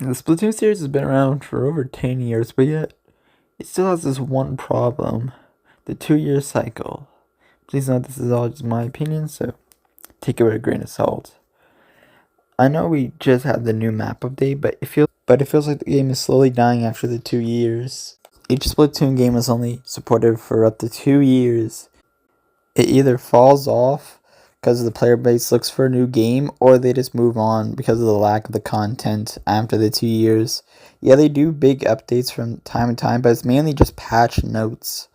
The Splatoon series has been around for over 10 years, but yet it still has this one problem: the 2-year cycle. Please note this is all just my opinion, so take it with a grain of salt. I know we just had the new map update, but it feels like the game is slowly dying after the 2 years. Each Splatoon game is only supported for up to 2 years. It either falls off because the player base looks for a new game, or they just move on because of the lack of the content after the 2 years. Yeah, they do big updates from time to time, but it's mainly just patch notes.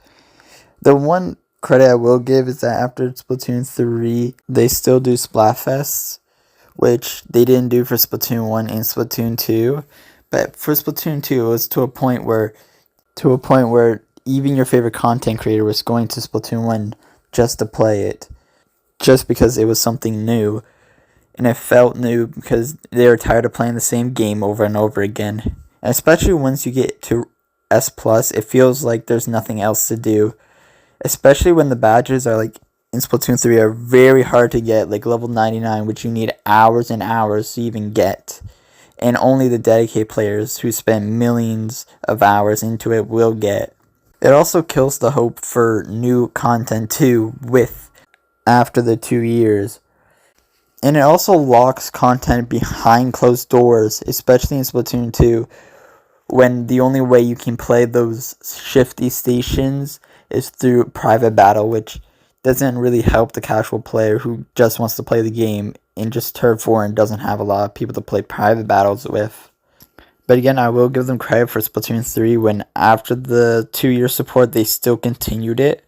The one credit I will give is that after Splatoon 3, they still do Splatfests, which they didn't do for Splatoon 1 and Splatoon 2. But for Splatoon 2, it was to a point where even your favorite content creator was going to Splatoon 1 just to play it, just because it was something new, and it felt new because they were tired of playing the same game over and over again. And especially once you get to S+, it feels like there's nothing else to do, especially when the badges are like in Splatoon 3 are very hard to get, like level 99, which you need hours and hours to even get, and only the dedicated players who spend millions of hours into it will get. It also kills the hope for new content too after the 2 years. And it also locks content behind closed doors, especially in Splatoon 2, when the only way you can play those shifty stations is through private battle, which doesn't really help the casual player who just wants to play the game in just Turf 4 and doesn't have a lot of people to play private battles with. But again, I will give them credit for Splatoon 3 when after the 2-year support they still continued it.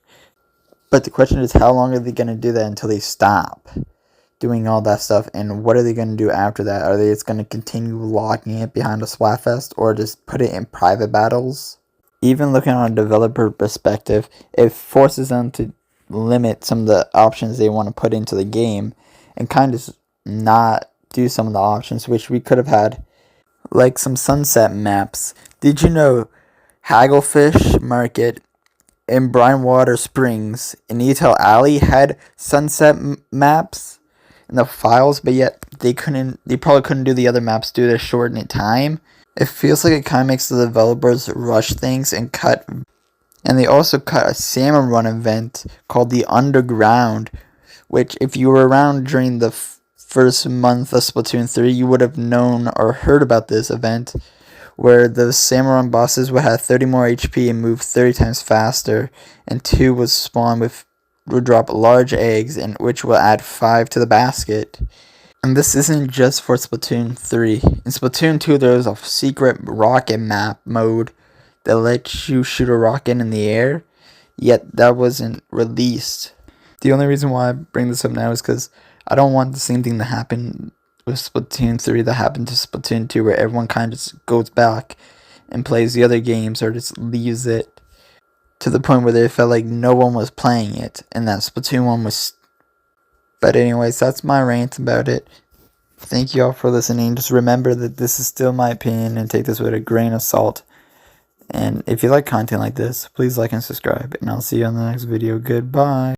But the question is, how long are they going to do that until they stop doing all that stuff? And what are they going to do after that? Are they just going to continue locking it behind a Splatfest, or just put it in private battles? Even looking on a developer perspective, it forces them to limit some of the options they want to put into the game and kind of not do some of the options which we could have had, like some sunset maps. Did you know Hagglefish Market and Brinewater Springs in Etel Alley had sunset maps in the files, but yet they probably couldn't do the other maps due to their shortened time? It feels like it kind of makes the developers rush things and they also cut a salmon run event called the Underground, which if you were around during the first month of Splatoon 3, you would have known or heard about this event, where the salmon run bosses would have 30 more HP and move 30 times faster, and 2 would drop large eggs, and which will add 5 to the basket. And this isn't just for Splatoon 3. In Splatoon 2, there was a secret rocket map mode that lets you shoot a rocket in the air, yet that wasn't released. The only reason why I bring this up now is because I don't want the same thing to happen with Splatoon 3 that happened to Splatoon 2, where everyone kind of just goes back and plays the other games or just leaves it to the point where they felt like no one was playing it and that Splatoon 1 was. But anyways, that's my rant about it. Thank you all for listening. Just remember that this is still my opinion and take this with a grain of salt. And if you like content like this, please like and subscribe. And I'll see you on the next video. Goodbye.